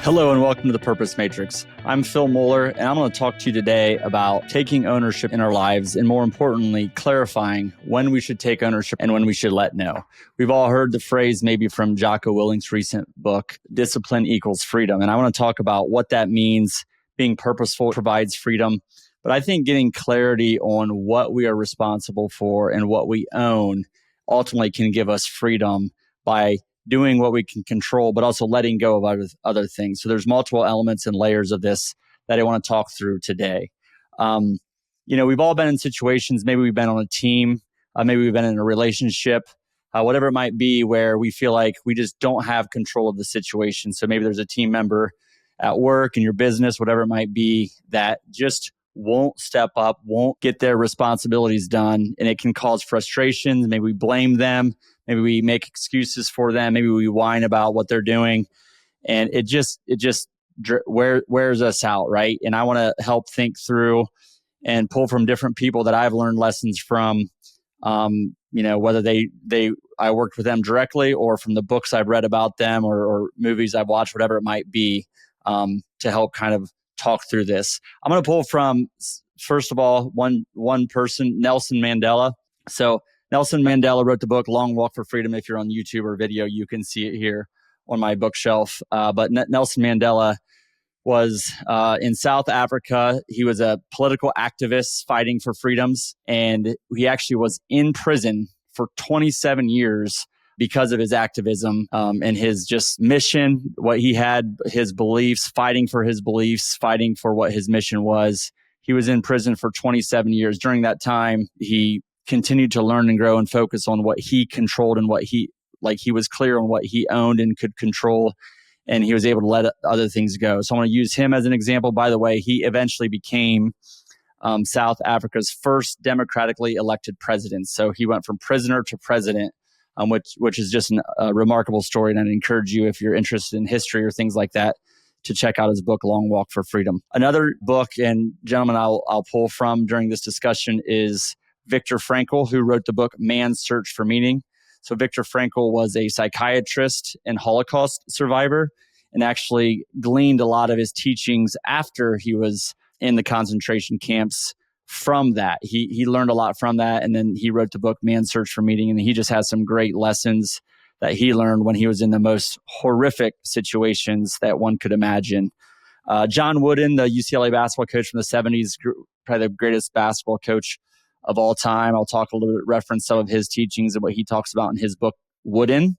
Hello and welcome to the Purpose Matrix. I'm Phil Moeller, and I'm going to talk to you today about taking ownership in our lives and, more importantly, clarifying when we should take ownership and when we should let no. We've all heard the phrase maybe from Jocko Willink's recent book, Discipline Equals Freedom. And I want to talk about what that means. Being purposeful provides freedom. But I think getting clarity on what we are responsible for and what we own ultimately can give us freedom by doing what we can control, but also letting go of other things. So there's multiple elements and layers of this that I want to talk through today. We've all been in situations, maybe we've been on a team, maybe we've been in a relationship, whatever it might be, where we feel like we just don't have control of the situation. So maybe there's a team member at work, in your business, whatever it might be, that just won't step up, won't get their responsibilities done. And it can cause frustrations. Maybe we blame them. Maybe we make excuses for them. Maybe we whine about what they're doing. And it just wears us out, right? And I want to help think through and pull from different people that I've learned lessons from, whether I worked with them directly or from the books I've read about them or movies I've watched, whatever it might be, to help kind of talk through this. I'm going to pull from, first of all, one person, Nelson Mandela. So Nelson Mandela wrote the book Long Walk for Freedom. If you're on YouTube or video, you can see it here on my bookshelf. But Nelson Mandela was in South Africa. He was a political activist fighting for freedoms. And he actually was in prison for 27 years because of his activism and his just mission, what he had, his beliefs, fighting for his beliefs, fighting for what his mission was. He was in prison for 27 years. During that time, he continued to learn and grow and focus on what he controlled and he was clear on what he owned and could control. And he was able to let other things go. So I want to use him as an example. By the way, he eventually became South Africa's first democratically elected president. So he went from prisoner to president, which is just a remarkable story. And I'd encourage you, if you're interested in history or things like that, to check out his book, Long Walk for Freedom. Another book, and gentlemen, I'll pull from during this discussion, is Viktor Frankl, who wrote the book Man's Search for Meaning. So Viktor Frankl was a psychiatrist and Holocaust survivor and actually gleaned a lot of his teachings after he was in the concentration camps from that. He learned a lot from that, and then he wrote the book Man's Search for Meaning, and he just has some great lessons that he learned when he was in the most horrific situations that one could imagine. John Wooden, the UCLA basketball coach from the 70s, probably the greatest basketball coach of all time. I'll talk a little bit, reference some of his teachings and what he talks about in his book, Wooden.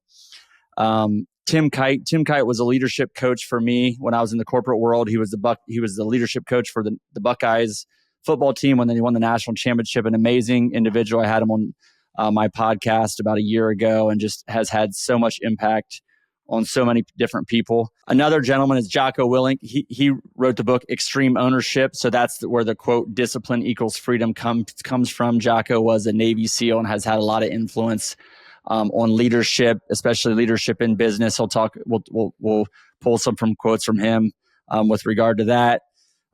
Tim Kite was a leadership coach for me when I was in the corporate world. He was the leadership coach for the Buckeyes football team when they won the national championship. An amazing individual. I had him on my podcast about a year ago and just has had so much impact on so many different people. Another gentleman is Jocko Willink. He wrote the book Extreme Ownership. So that's where the quote, discipline equals freedom comes from. Jocko was a Navy SEAL and has had a lot of influence on leadership, especially leadership in business. We'll pull some from quotes from him with regard to that.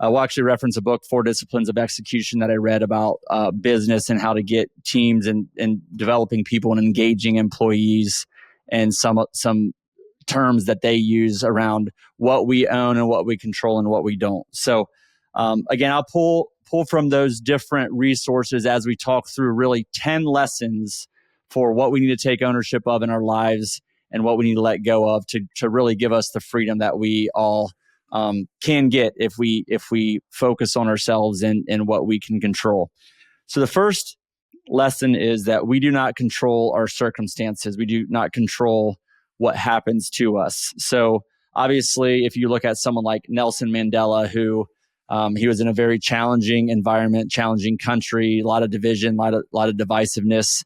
We'll actually reference a book, 4 Disciplines of Execution, that I read about business and how to get teams and developing people and engaging employees, and some terms that they use around what we own and what we control and what we don't. So again, I'll pull from those different resources as we talk through really 10 lessons for what we need to take ownership of in our lives and what we need to let go of to really give us the freedom that we all can get if we focus on ourselves and what we can control. So the first lesson is that we do not control our circumstances. We do not control what happens to us. So obviously, if you look at someone like Nelson Mandela, who he was in a very challenging environment, challenging country, a lot of division, a lot of divisiveness.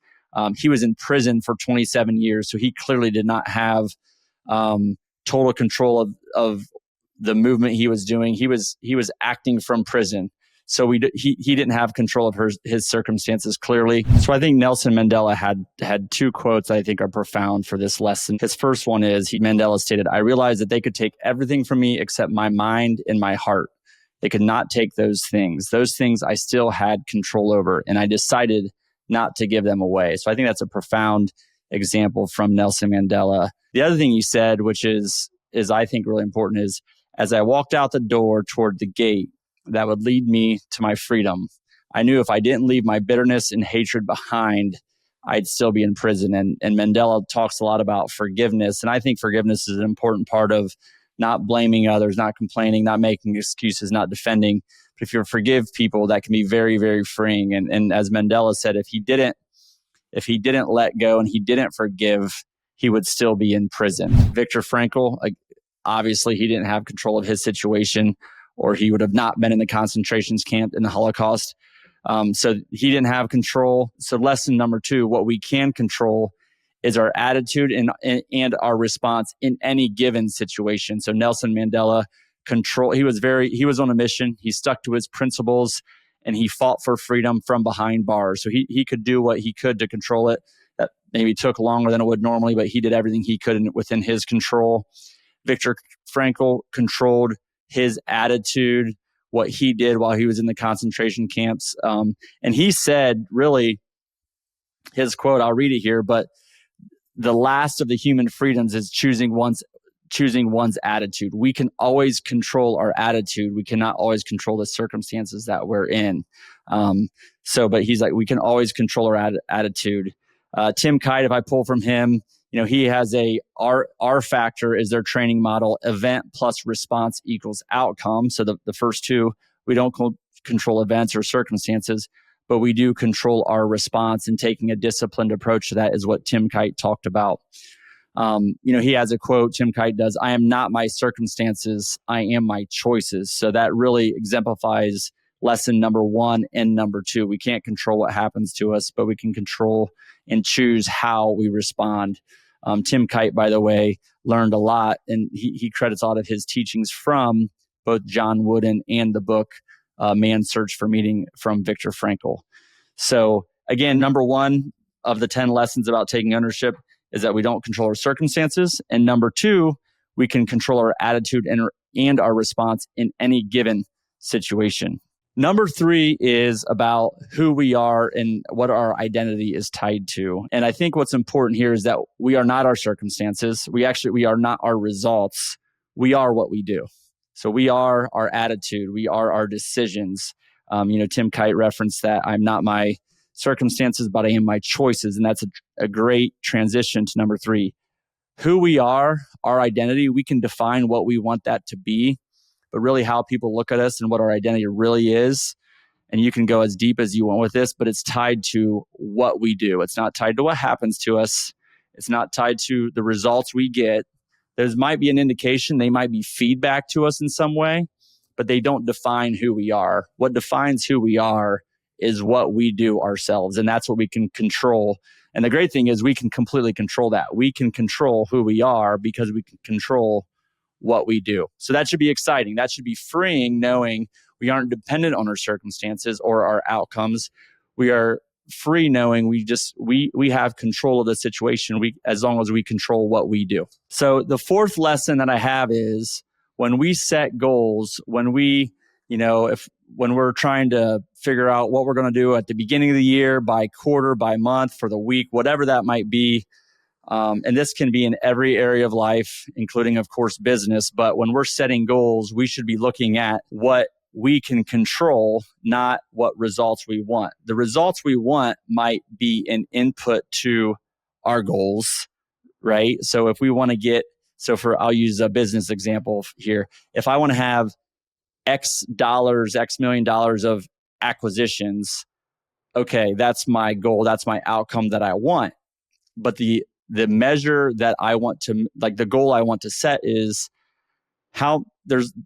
He was in prison for 27 years, so he clearly did not have total control of the movement he was doing. He was acting from prison. So he didn't have control of his circumstances clearly. So I think Nelson Mandela had 2 quotes that I think are profound for this lesson. His first one is, Mandela stated, "I realized that they could take everything from me except my mind and my heart. They could not take those things. Those things I still had control over, and I decided not to give them away." So I think that's a profound example from Nelson Mandela. The other thing he said, which is is I think really important is as I walked out the door toward the gate that would lead me to my freedom, I knew if I didn't leave my bitterness and hatred behind, I'd still be in prison. And Mandela talks a lot about forgiveness. And I think forgiveness is an important part of not blaming others, not complaining, not making excuses, not defending. But if you forgive people, that can be very, very freeing. And as Mandela said, if he didn't let go and he didn't forgive, he would still be in prison. Viktor Frankl, obviously he didn't have control of his situation, or he would have not been in the concentration camp in the Holocaust. So he didn't have control. So lesson number 2, what we can control is our attitude and our response in any given situation. So Nelson Mandela he was on a mission. He stuck to his principles and he fought for freedom from behind bars. So he could do what he could to control it. That maybe took longer than it would normally, but he did everything he could within his control. Viktor Frankl controlled his attitude, what he did while he was in the concentration camps. And he said, really, his quote, I'll read it here, but the last of the human freedoms is choosing one's attitude. We can always control our attitude. We cannot always control the circumstances that we're in. But he's like, we can always control our attitude. Tim Kite, if I pull from him, he has R factor is their training model. Event plus response equals outcome. So the first two, we don't control events or circumstances, but we do control our response, and taking a disciplined approach to that is what Tim Kite talked about. He has a quote, Tim Kite does, I am not my circumstances, I am my choices. So that really exemplifies lesson number 1 and number 2. We can't control what happens to us, but we can control and choose how we respond. Tim Kite, by the way, learned a lot, and he credits a lot of his teachings from both John Wooden and the book Man's Search for Meaning from Viktor Frankl. So again, number 1 of the 10 lessons about taking ownership is that we don't control our circumstances. And number 2, we can control our attitude and our response in any given situation. Number 3 is about who we are and what our identity is tied to. And I think what's important here is that we are not our circumstances. We are not our results. We are what we do. So we are our attitude. We are our decisions. Tim Kite referenced that I'm not my circumstances, but I am my choices. And that's a great transition to number 3. Who we are, our identity, we can define what we want that to be, but really how people look at us and what our identity really is. And you can go as deep as you want with this, but it's tied to what we do. It's not tied to what happens to us. It's not tied to the results we get. There might be an indication, they might be feedback to us in some way, but they don't define who we are. What defines who we are is what we do ourselves, and that's what we can control. And the great thing is we can completely control that. We can control who we are because we can control what we do. So that should be exciting. That should be freeing, knowing we aren't dependent on our circumstances or our outcomes. We are free knowing we have control of the situation as long as we control what we do. So the 4th lesson that I have is when we set goals, when we're trying to figure out what we're going to do at the beginning of the year, by quarter, by month, for the week, whatever that might be. And this can be in every area of life, including, of course, business. But when we're setting goals, we should be looking at what we can control, not what results we want. The results we want might be an input to our goals, right? So if we want to I'll use a business example here. If I want to have X million dollars of acquisitions, okay, that's my goal. That's my outcome that I want. But the measure that I want to, the goal I want to set is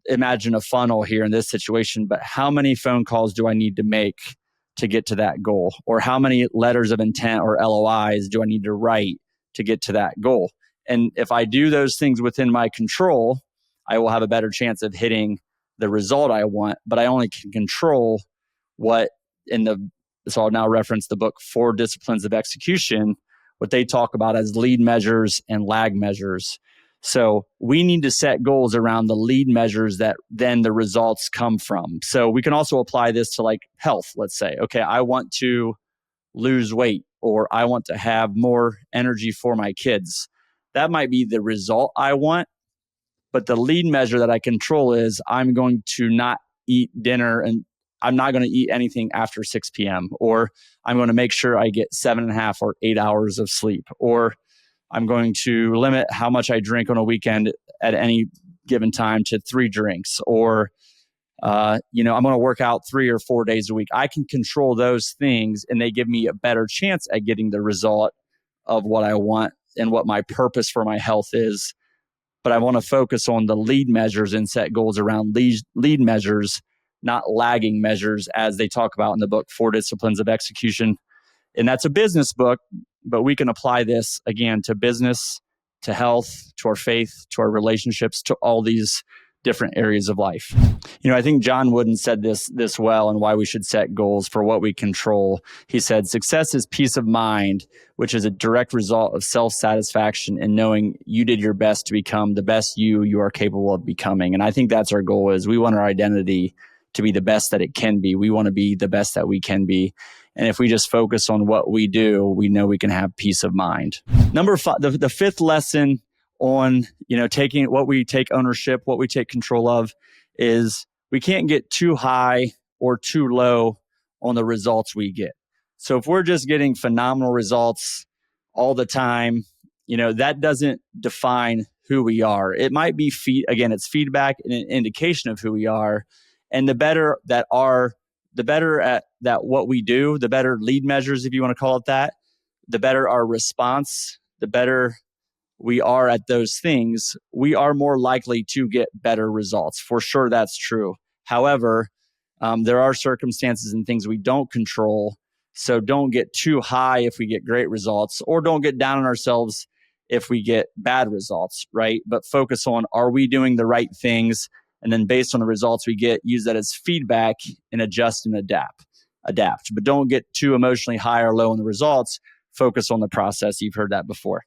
imagine a funnel here in this situation, but how many phone calls do I need to make to get to that goal? Or how many letters of intent or LOIs do I need to write to get to that goal? And if I do those things within my control, I will have a better chance of hitting the result I want, but I only can control so I'll now reference the book 4 Disciplines of Execution, what they talk about as lead measures and lag measures. So we need to set goals around the lead measures that then the results come from. So we can also apply this to health. Let's say, okay, I want to lose weight, or I want to have more energy for my kids. That might be the result I want, But the lead measure that I control is I'm going to not eat dinner and I'm not going to eat anything after 6 p.m. Or I'm going to make sure I get 7.5 or 8 hours of sleep. Or I'm going to limit how much I drink on a weekend at any given time to 3 drinks. Or, I'm going to work out 3 or 4 days a week. I can control those things and they give me a better chance at getting the result of what I want and what my purpose for my health is. But I want to focus on the lead measures and set goals around lead measures, not lagging measures, as they talk about in the book, 4 Disciplines of Execution. And that's a business book, but we can apply this again to business, to health, to our faith, to our relationships, to all these different areas of life. I think John Wooden said this well, and why we should set goals for what we control. He said, success is peace of mind, which is a direct result of self-satisfaction and knowing you did your best to become the best you are capable of becoming. And I think that's our goal, is we want our identity to be the best that it can be. We want to be the best that we can be. And if we just focus on what we do, we know we can have peace of mind. Number 5, the fifth lesson on, taking what we take ownership, what we take control of, is we can't get too high or too low on the results we get. So if we're just getting phenomenal results all the time, that doesn't define who we are. It might be it's feedback and an indication of who we are. And the better at that what we do, the better lead measures, if you want to call it that, the better our response, the better we are at those things, we are more likely to get better results. For sure, that's true. However, there are circumstances and things we don't control. So don't get too high if we get great results, or don't get down on ourselves if we get bad results, right? But focus on, are we doing the right things? And then based on the results we get, use that as feedback and adjust and adapt. But don't get too emotionally high or low in the results. Focus on the process. You've heard that before.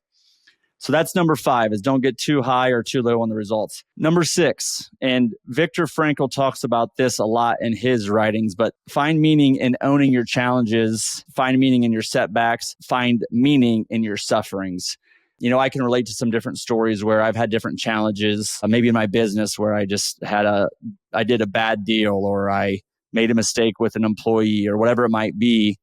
So that's number 5, is don't get too high or too low on the results. Number 6, and Viktor Frankl talks about this a lot in his writings, but find meaning in owning your challenges, find meaning in your setbacks, find meaning in your sufferings. I can relate to some different stories where I've had different challenges, maybe in my business where I did a bad deal, or I made a mistake with an employee, or whatever it might be.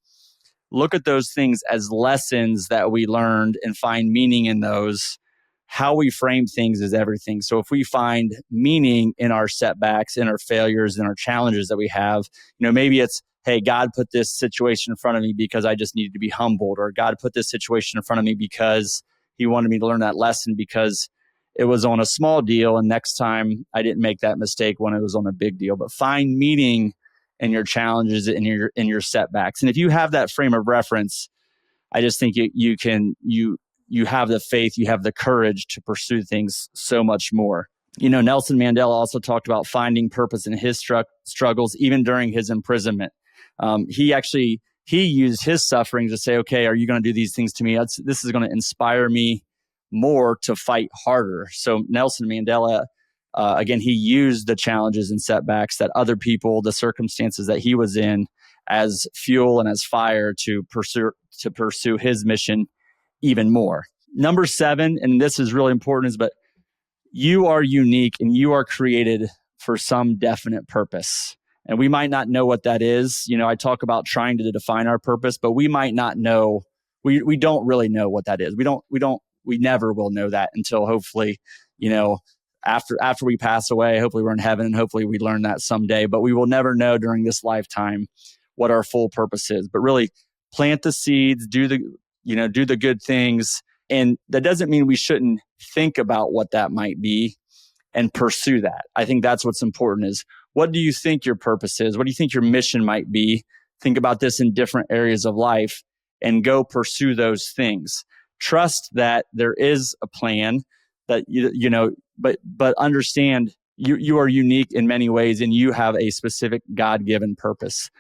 Look at those things as lessons that we learned and find meaning in those. How we frame things is everything. So if we find meaning in our setbacks, in our failures, in our challenges that we have, maybe it's, hey, God put this situation in front of me because I just needed to be humbled, or God put this situation in front of me because he wanted me to learn that lesson because it was on a small deal, and next time I didn't make that mistake when it was on a big deal. But find meaning in your challenges, in your setbacks. And if you have that frame of reference, I just think you have the faith, you have the courage to pursue things so much more. Nelson Mandela also talked about finding purpose in his struggles, even during his imprisonment. He used his suffering to say, okay, are you going to do these things to me? This is going to inspire me more to fight harder. So Nelson Mandela, again, he used the challenges and setbacks that other people, the circumstances that he was in, as fuel and as fire to pursue his mission even more. Number 7, and this is really important, but you are unique and you are created for some definite purpose. And we might not know what that is. I talk about trying to define our purpose, but we might not know. We don't really know what that is. We never will know that until hopefully, after we pass away. Hopefully we're in heaven, and hopefully we learn that someday. But we will never know during this lifetime what our full purpose is. But really, plant the seeds, do the good things, and that doesn't mean we shouldn't think about what that might be and pursue that. I think that's what's important, is what do you think your purpose is? What do you think your mission might be? Think about this in different areas of life and go pursue those things. Trust that there is a plan, that but understand you are unique in many ways and you have a specific God-given purpose.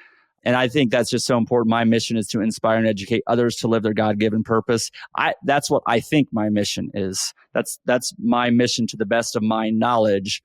And I think that's just so important. My mission is to inspire and educate others to live their God-given purpose. That's what I think my mission is. That's my mission to the best of my knowledge.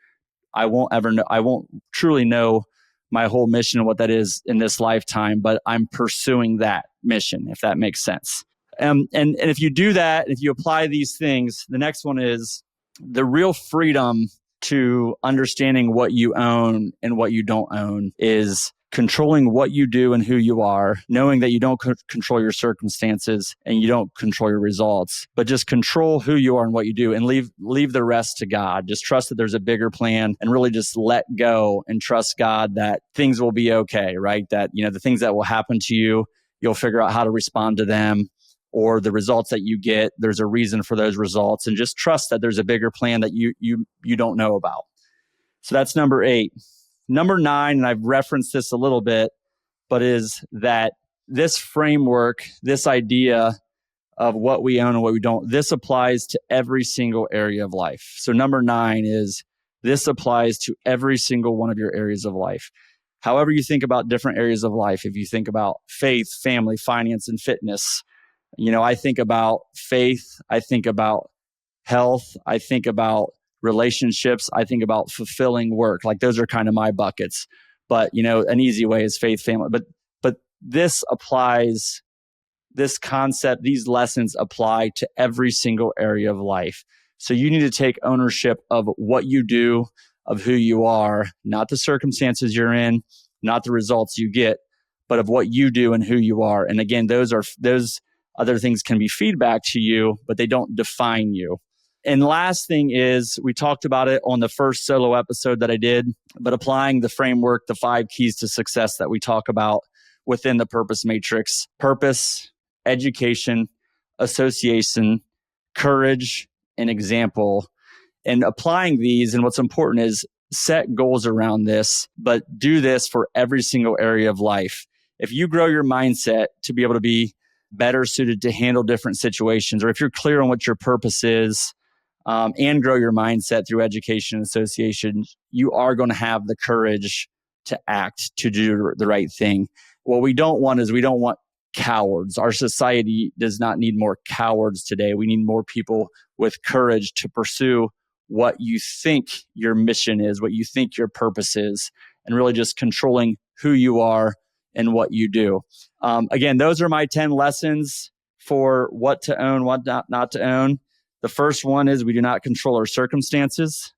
I won't truly know my whole mission and what that is in this lifetime, but I'm pursuing that mission, if that makes sense. And if you do that, if you apply these things, the next one is the real freedom to understanding what you own and what you don't own is controlling what you do and who you are, knowing that you don't control your circumstances and you don't control your results, but just control who you are and what you do and leave the rest to God. Just trust that there's a bigger plan and really just let go and trust God that things will be okay, right? That, the things that will happen to you, you'll figure out how to respond to them, or the results that you get, there's a reason for those results, and just trust that there's a bigger plan that you don't know about. So that's number 8. Number 9, and I've referenced this a little bit, but is that this framework, this idea of what we own and what we don't, this applies to every single area of life. So number 9 is this applies to every single one of your areas of life. However you think about different areas of life, if you think about faith, family, finance, and fitness, I think about faith, I think about health, I think about relationships, I think about fulfilling work. Like those are kind of my buckets. But, an easy way is faith, family. But this applies, this concept, these lessons apply to every single area of life. So you need to take ownership of what you do, of who you are, not the circumstances you're in, not the results you get, but of what you do and who you are. And again, those other things can be feedback to you, but they don't define you. And last thing is, we talked about it on the first solo episode that I did, but applying the framework, the 5 keys to success that we talk about within the purpose matrix: purpose, education, association, courage, and example. And applying these, and what's important is set goals around this, but do this for every single area of life. If you grow your mindset to be able to be better suited to handle different situations, or if you're clear on what your purpose is, and grow your mindset through education and association, you are going to have the courage to act, to do the right thing. What we don't want is, we don't want cowards. Our society does not need more cowards today. We need more people with courage to pursue what you think your mission is, what you think your purpose is, and really just controlling who you are and what you do. Again, those are my 10 lessons for what to own, what not to own. The first one is, we do not control our circumstances.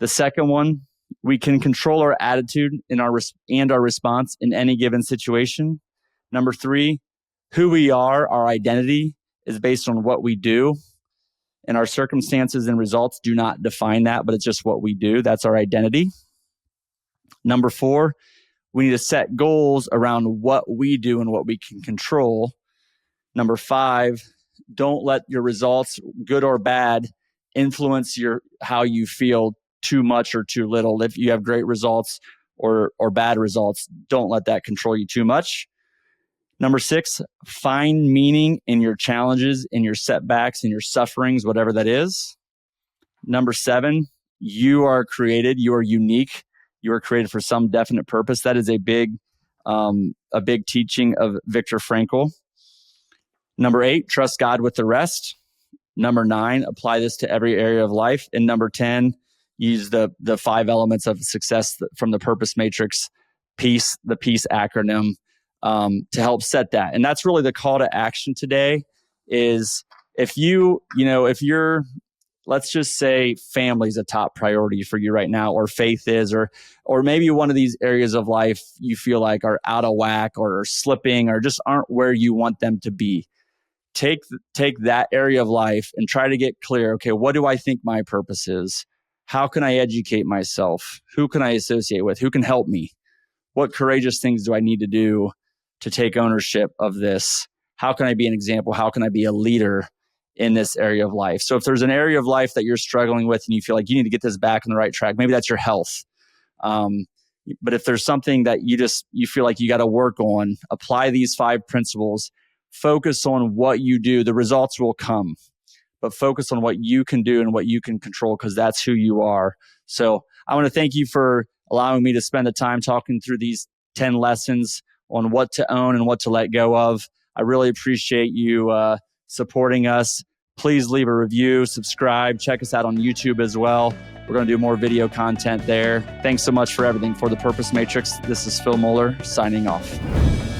The second one, we can control our attitude and our response in any given situation. Number 3, who we are, our identity, is based on what we do. And our circumstances and results do not define that, but it's just what we do. That's our identity. Number 4, we need to set goals around what we do and what we can control. Number 5, don't let your results, good or bad, influence how you feel too much or too little. If you have great results or bad results, don't let that control you too much. Number 6, find meaning in your challenges, in your setbacks, in your sufferings, whatever that is. Number 7, you are created, you are unique, you are created for some definite purpose. That is a big teaching of Viktor Frankl. Number 8, trust God with the rest. Number 9, apply this to every area of life. And number 10, use the 5 elements of success from the purpose matrix, the PEACE acronym, to help set that. And that's really the call to action today is, if you're, let's just say family is a top priority for you right now, or faith is, or maybe one of these areas of life you feel like are out of whack or are slipping or just aren't where you want them to be. Take that area of life and try to get clear. Okay, what do I think my purpose is? How can I educate myself? Who can I associate with? Who can help me? What courageous things do I need to do to take ownership of this? How can I be an example? How can I be a leader in this area of life? So if there's an area of life that you're struggling with and you feel like you need to get this back on the right track, maybe that's your health. But if there's something that you feel like you got to work on, apply these 5 principles. Focus on what you do. The results will come, but focus on what you can do and what you can control, because that's who you are. So I want to thank you for allowing me to spend the time talking through these 10 lessons on what to own and what to let go of. I really appreciate you supporting us. Please leave a review, subscribe, check us out on YouTube as well. We're going to do more video content there. Thanks so much for everything. For the Purpose Matrix, this is Phil Moeller signing off.